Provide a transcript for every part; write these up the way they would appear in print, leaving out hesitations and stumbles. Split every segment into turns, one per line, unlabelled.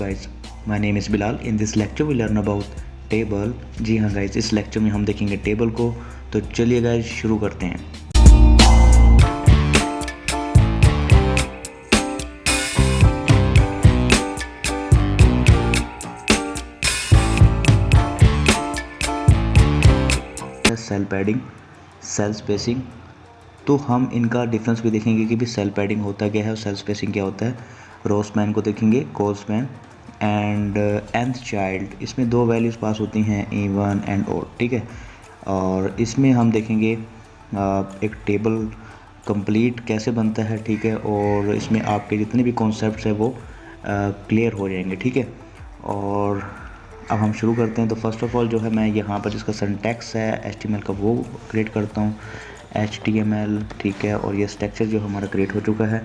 guys, my name is Bilal. In this lecture we learn about table. जी हाँ guys, इस lecture में हम देखेंगे टेबल को। तो चलिए guys शुरू करते हैं। Cell padding, cell spacing. तो हम इनका डिफरेंस भी देखेंगे कि भी सेल पैडिंग होता क्या है और सेल स्पेसिंग क्या होता है। रो स्पैन को देखेंगे, call span and nth child. इसमें दो वैल्यूज़ पास होती हैं इवन एंड ओड, ठीक है। और इसमें हम देखेंगे एक टेबल कंप्लीट कैसे बनता है, ठीक है। और इसमें आपके जितने भी कॉन्सेप्ट्स हैं वो क्लियर हो जाएंगे, ठीक है। और अब हम शुरू करते हैं। तो फर्स्ट ऑफ ऑल जो है मैं यहाँ पर जिसका सिंटैक्स है HTML का वो क्रिएट करता हूँ, HTML, ठीक है। और ये स्ट्रक्चर जो हमारा क्रिएट हो चुका है।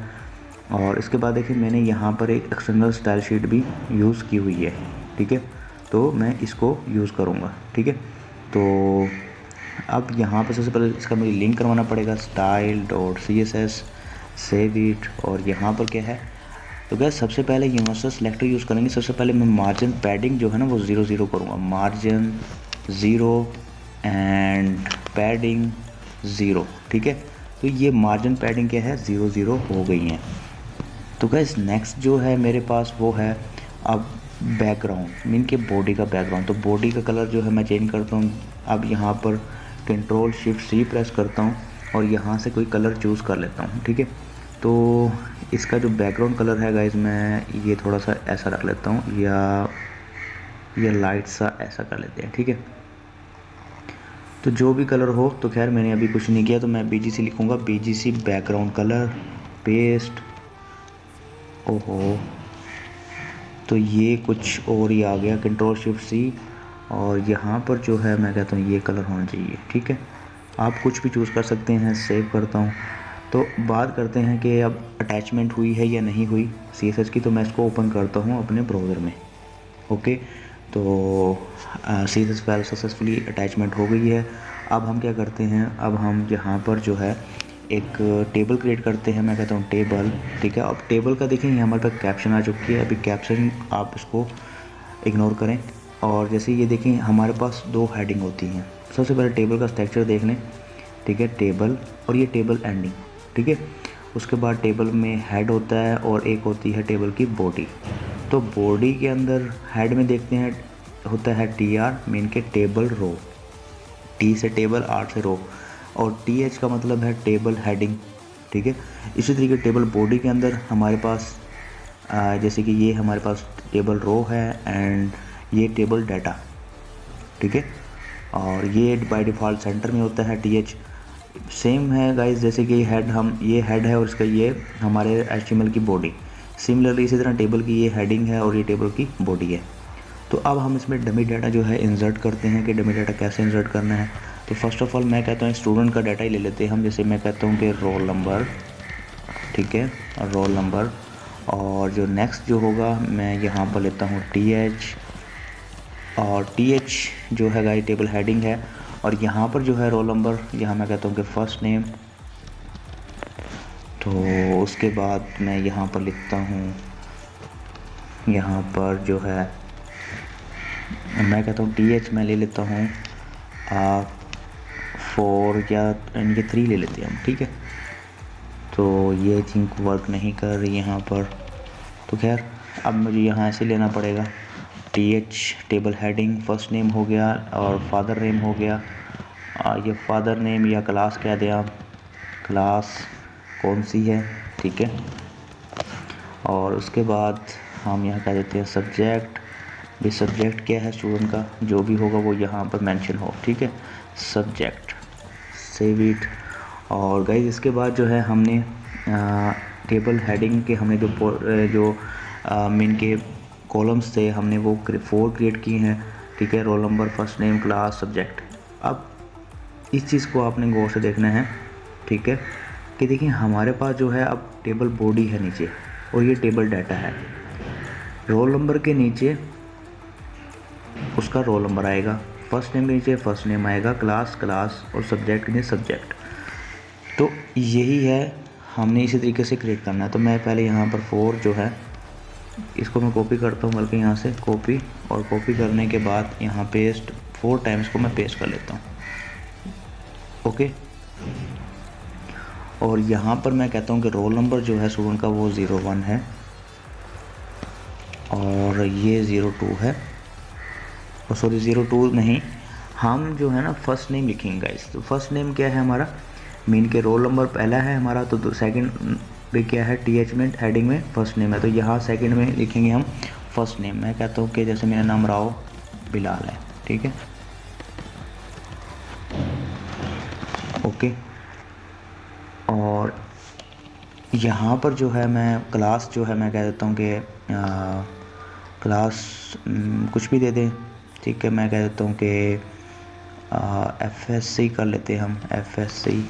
और इसके बाद देखिए मैंने यहाँ पर एक एक्सटर्नल स्टाइल शीट भी यूज़ की हुई है, ठीक है। तो मैं इसको यूज़ करूँगा, ठीक है। तो अब यहाँ पर सबसे पहले इसका मुझे लिंक करवाना पड़ेगा, style.css, सेव इट। और यहाँ पर क्या है, तो गैस सबसे पहले यूनिवर्सल सेलेक्टर यूज़ करेंगे। सबसे पहले मैं मार्जिन पैडिंग जो है ना वो 0 करूँगा, मार्जिन 0 एंड पैडिंग 0, ठीक है। तो ये मार्जिन पैडिंग क्या है, 0 हो गई हैं। तो गैस नेक्स्ट जो है मेरे पास वो है अब बैकग्राउंड, मीन के बॉडी का बैकग्राउंड। तो बॉडी का कलर जो है मैं चेंज करता हूँ। अब यहाँ पर Ctrl+Shift+C प्रेस करता हूँ और यहाँ से कोई कलर चूज़ कर लेता हूँ, ठीक है। तो इसका जो बैकग्राउंड कलर है गाइस मैं ये थोड़ा सा ऐसा रख लेता हूँ, या ये लाइट सा ऐसा कर लेते हैं, ठीक है। तो जो भी कलर हो, तो खैर मैंने अभी कुछ नहीं किया, तो मैं BGC लिखूँगा, BGC बैकग्राउंड कलर, पेस्ट। ओहो, तो ये कुछ और ही आ गया, Ctrl+Shift+C। और यहाँ पर जो है मैं कहता हूँ ये कलर होना चाहिए, ठीक है। आप कुछ भी चूज़ कर सकते हैं। सेव करता हूँ। तो बात करते हैं कि अब अटैचमेंट हुई है या नहीं हुई CSS की। तो मैं इसको ओपन करता हूँ अपने ब्राउज़र में, ओके। तो CSS फाइल सक्सेसफुली अटैचमेंट हो गई है। अब हम क्या करते हैं, अब हम यहाँ पर जो है एक टेबल क्रिएट करते हैं। मैं कहता हूँ टेबल, ठीक है। अब टेबल का देखें हमारे पास कैप्शन आ चुकी है। अभी कैप्शन आप इसको इग्नोर करें। और जैसे ये देखें हमारे पास दो हेडिंग होती हैं। सबसे पहले टेबल का स्ट्रक्चर देख लें, ठीक है, टेबल, और ये टेबल एंडिंग, ठीक है। उसके बाद टेबल में हेड होता है और एक होती है टेबल की बॉडी। तो बॉडी के अंदर हेड में देखते हैं होता है TR, मीन के टेबल रो, T से टेबल, R से रो, और TH का मतलब है टेबल हेडिंग, ठीक है। इसी तरीके टेबल बॉडी के अंदर हमारे पास जैसे कि ये हमारे पास टेबल रो है एंड ये टेबल डाटा, ठीक है। और ये बाय डिफ़ॉल्ट सेंटर में होता है TH। सेम है गाइस, जैसे कि ये हेड है और इसका ये हमारे HTML की बॉडी। सिमिलरली इसी तरह टेबल की ये हेडिंग है और ये टेबल की बॉडी है। तो अब हम इसमें डमी डाटा जो है इंसर्ट करते हैं कि डमी डाटा कैसे इंसर्ट करना है। तो फर्स्ट ऑफ ऑल मैं कहता हूँ स्टूडेंट का डाटा ही ले लेते हैं हम। जैसे मैं कहता हूँ कि रोल नंबर, ठीक है, रोल नंबर। और जो नेक्स्ट जो होगा मैं यहाँ पर लेता हूँ TH, और TH जो है गाइस टेबल हेडिंग है। और यहाँ पर जो है रोल नंबर, यहाँ मैं कहता हूँ कि फर्स्ट नेम। तो उसके बाद मैं यहाँ पर लिखता हूँ, यहाँ पर जो है मैं कहता हूँ TH मैं ले लेता हूँ 4 या ये 3 ले लेते हैं हम, ठीक है। तो ये थिंक वर्क नहीं कर रही यहाँ पर। तो खैर अब मुझे यहाँ ऐसे लेना पड़ेगा, TH table heading, first name हो गया और फादर नेम हो गया। ये फादर नेम या क्लास कह दें आप, क्लास कौन सी है, ठीक है। और उसके बाद हम यहाँ कह देते हैं सब्जेक्ट। भी सब्जेक्ट क्या है स्टूडेंट का, जो भी होगा वो यहाँ पर मेंशन हो, ठीक है, सब्जेक्ट, सेव इट। और गाइस इसके बाद जो है हमने टेबल हेडिंग के हमने जो मेन के कॉलम्स थे हमने वो 4 क्रिएट किए हैं, ठीक है, roll number, first name, class, subject. अब इस चीज़ को आपने गौर से देखना है, ठीक है, कि देखिए हमारे पास जो है अब टेबल बॉडी है नीचे और ये टेबल डाटा है। रोल नंबर के नीचे उसका रोल नंबर आएगा, फर्स्ट नेम के नीचे फर्स्ट नेम आएगा, क्लास क्लास, और सब्जेक्ट के नीचे सब्जेक्ट। तो यही है, हमने इसी तरीके से क्रिएट करना है। तो मैं पहले यहाँ पर 4 जो है इसको मैं कॉपी करता हूँ बल्कि यहाँ से कॉपी, और कॉपी करने के बाद यहाँ पेस्ट 4 टाइम्स को मैं पेस्ट कर लेता हूँ। ओके, और यहाँ पर मैं कहता हूँ कि रोल नंबर जो है स्टूडेंट का वो 01 है और ये 02 है, और सॉरी 02 नहीं, हम जो है ना फर्स्ट नेम लिखेंगे गाइस। तो फर्स्ट नेम क्या है हमारा, मीन के रोल नंबर पहला है हमारा, तो सेकंड पे क्या है, TH में हेडिंग में फर्स्ट नेम है, तो यहाँ सेकंड में लिखेंगे हम फर्स्ट नेम। मैं कहता हूँ कि जैसे मेरा नाम राव बिलाल है, ठीक है, ओके। और यहाँ पर जो है मैं क्लास जो है मैं कह देता हूँ कि क्लास कुछ भी दे दें, ठीक है। मैं कह देता हूँ कि FSC कर लेते हैं हम, FSC।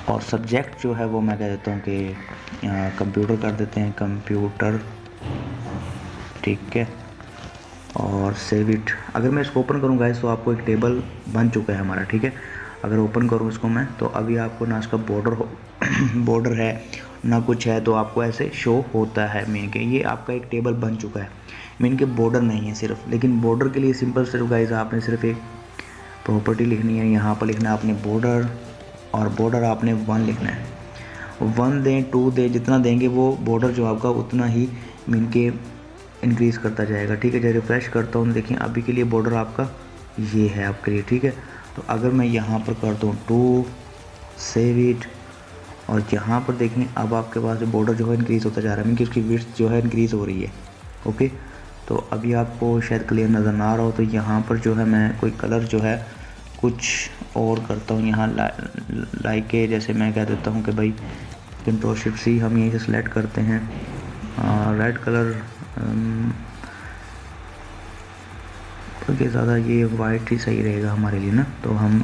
और सब्जेक्ट जो है वो मैं कह देता हूँ कि कंप्यूटर कर देते हैं, कंप्यूटर, ठीक है। और सेव इट। अगर मैं इसको ओपन करूँगा गाइस तो आपको एक टेबल बन चुका है हमारा, ठीक है। अगर ओपन करूँ इसको मैं, तो अभी आपको ना इसका बॉर्डर हो बॉर्डर है ना कुछ है, तो आपको ऐसे शो होता है। मीन के ये आपका एक टेबल बन चुका है, मीन के बॉर्डर नहीं है सिर्फ। लेकिन बॉर्डर के लिए सिंपल सिर्फ गाइस आपने सिर्फ एक प्रॉपर्टी लिखनी है, यहाँ पर लिखना है आपने बॉर्डर, और बॉर्डर आपने 1 लिखना है। 1 दें 2 दें, जितना देंगे वो बॉर्डर जो आपका उतना ही मीन के इंक्रीज़ करता जाएगा, ठीक है। जब रिफ्रेश करता हूँ देखिए अभी के लिए बॉर्डर आपका ये है आपके लिए, ठीक है। तो अगर मैं यहाँ पर करता हूँ 2, सेव इट, और यहाँ पर देखें अब आपके पास बॉर्डर जो है इंक्रीज़ होता जा रहा है, मीन कि उसकी विड्थ जो है इंक्रीज़ हो रही है, ओके। तो अभी आपको शायद क्लियर नज़र ना आ रहा हो, तो यहाँ पर जो है मैं कोई कलर जो है कुछ और करता हूँ यहाँ, लाइक के जैसे मैं कह देता हूँ कि भाई Ctrl+Shift+C हम यहीं से सिलेक्ट करते हैं रेड कलर, क्योंकि ज़्यादा ये वाइट ही सही रहेगा हमारे लिए ना। तो हम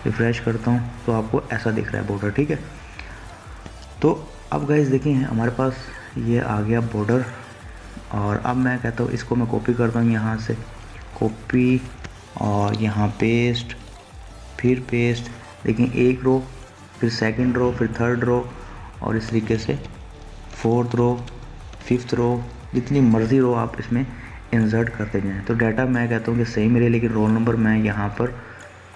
रिफ़्रेश करता हूँ तो आपको ऐसा दिख रहा है बॉर्डर, ठीक है। तो अब गाइस देखिए हमारे पास ये आ गया बॉर्डर, और अब मैं कहता हूँ इसको मैं कॉपी करता हूँ यहाँ से, कॉपी, और यहाँ पेस्ट, फिर पेस्ट। देखिए एक रो, फिर सेकंड रो, फिर थर्ड रो, और इस तरीके से फोर्थ रो, फिफ्थ रो, जितनी मर्ज़ी रो आप इसमें इंसर्ट करते जाएं। तो डाटा मैं कहता हूँ कि सही मिले, लेकिन रोल नंबर मैं यहाँ पर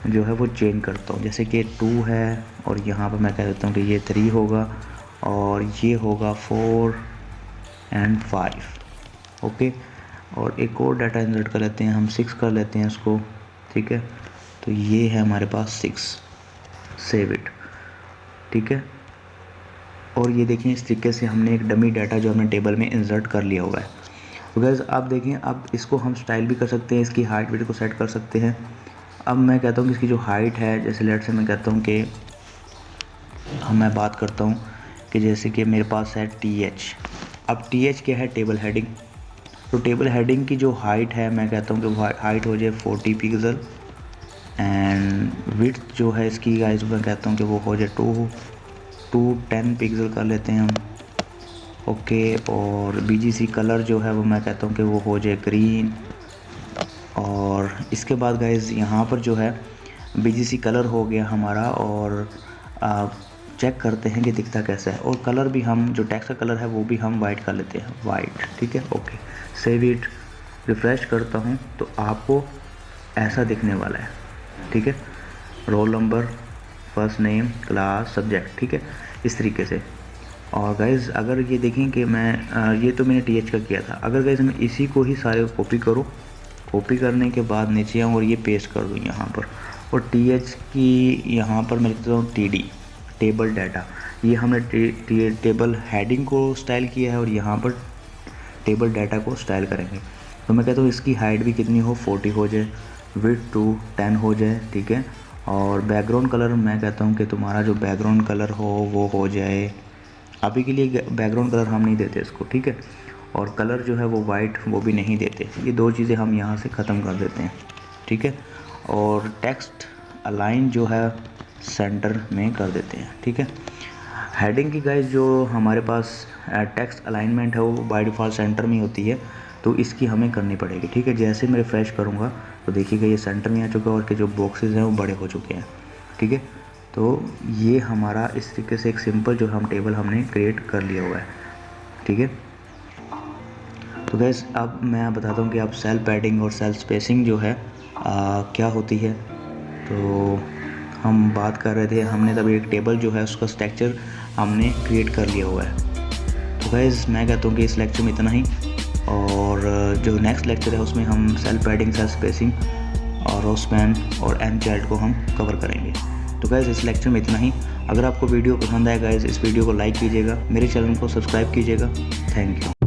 जो है वो चेंज करता हूँ। जैसे कि 2 है, और यहाँ पर मैं कह देता हूँ कि ये 3 होगा, और ये होगा 4 एंड 5, ओके। और एक और डाटा इंसर्ट कर लेते हैं हम, 6 कर लेते हैं इसको, ठीक है। तो ये है हमारे पास 6, सेव इट, ठीक है। और ये देखिए इस तरीके से हमने एक डमी डाटा जो हमने टेबल में इंसर्ट कर लिया हुआ है। तो गाइस आप देखिए अब इसको हम स्टाइल भी कर सकते हैं, इसकी हाइट विड्थ को सेट कर सकते हैं। अब मैं कहता हूँ कि इसकी जो हाइट है, जैसे लेट से मैं कहता हूँ कि मैं बात करता हूँ कि जैसे कि मेरे पास है TH। अब TH क्या है, टेबल हेडिंग। तो टेबल हेडिंग की जो हाइट है मैं कहता हूँ कि हाइट हो जाए 40 पिक्सल, एंड विड्थ जो है इसकी गाइस मैं कहता हूँ कि वो हो जाए 10 पिक्सल कर लेते हैं हम, ओके। और BGC कलर जो है वो मैं कहता हूँ कि वो हो जाए ग्रीन। और इसके बाद गाइस यहाँ पर जो है BGC कलर हो गया हमारा, और चेक करते हैं कि दिखता कैसा है। और कलर भी हम जो टेक्स्ट का कलर है वो भी हम वाइट कर लेते हैं, वाइट, ठीक है, ओके। सेव इट, रिफ़्रेश करता हूँ तो आपको ऐसा दिखने वाला है, ठीक है। Roll number, first name, class, subject, ठीक है, इस तरीके से। और गाइज़ अगर ये देखें कि मैं ये तो मैंने TH का किया था, अगर गाइज़ मैं इसी को ही सारे कॉपी करूँ, कॉपी करने के बाद नीचे आऊँ और ये पेस्ट कर दूँ यहाँ पर, और TH की यहाँ पर मैं लिखता हूँ TD, टेबल डाटा। ये हमने टेबल हेडिंग को स्टाइल किया है, और यहाँ पर टेबल डाटा को स्टाइल करेंगे। तो मैं कहता हूँ इसकी हाइट भी कितनी हो, 40 हो जाए, विड्थ 10 हो जाए, ठीक है। और बैकग्राउंड कलर मैं कहता हूँ कि तुम्हारा जो बैकग्राउंड कलर हो वो हो जाए, अभी के लिए बैकग्राउंड कलर हम नहीं देते इसको, ठीक है। और कलर जो है वो वाइट वो भी नहीं देते। ये 2 चीज़ें हम यहाँ से ख़त्म कर देते हैं, ठीक है। और टेक्स्ट अलाइन जो है सेंटर में कर देते हैं, ठीक है। हेडिंग की गाइस जो हमारे पास टेक्स्ट अलाइनमेंट है वो बाय डिफ़ॉल्ट सेंटर में होती है, तो इसकी हमें करनी पड़ेगी, ठीक है। जैसे मैं रिफ़्रेश करूँगा तो देखिएगा ये सेंटर में आ चुका है, और के जो बॉक्सेस हैं वो बड़े हो चुके हैं, ठीक है। तो ये हमारा इस तरीके से एक सिंपल जो हम टेबल हमने क्रिएट कर लिया हुआ है, ठीक है। तो गैस अब मैं बताता हूँ कि अब सेल पैडिंग और सेल स्पेसिंग जो है क्या होती है। तो हम बात कर रहे थे, हमने तब एक टेबल जो है उसका स्ट्रक्चर हमने क्रिएट कर लिया हुआ है। तो गैस मैं कहता हूँ कि इस लेक्चर में इतना ही, और जो नेक्स्ट लेक्चर है उसमें हम सेल पैडिंग, सेल स्पेसिंग और रो स्पैन और एम चार्ट को हम कवर करेंगे। तो गैस इस लेक्चर में इतना ही। अगर आपको वीडियो पसंद आए गैस, इस वीडियो को लाइक कीजिएगा, मेरे चैनल को सब्सक्राइब कीजिएगा। Thank you.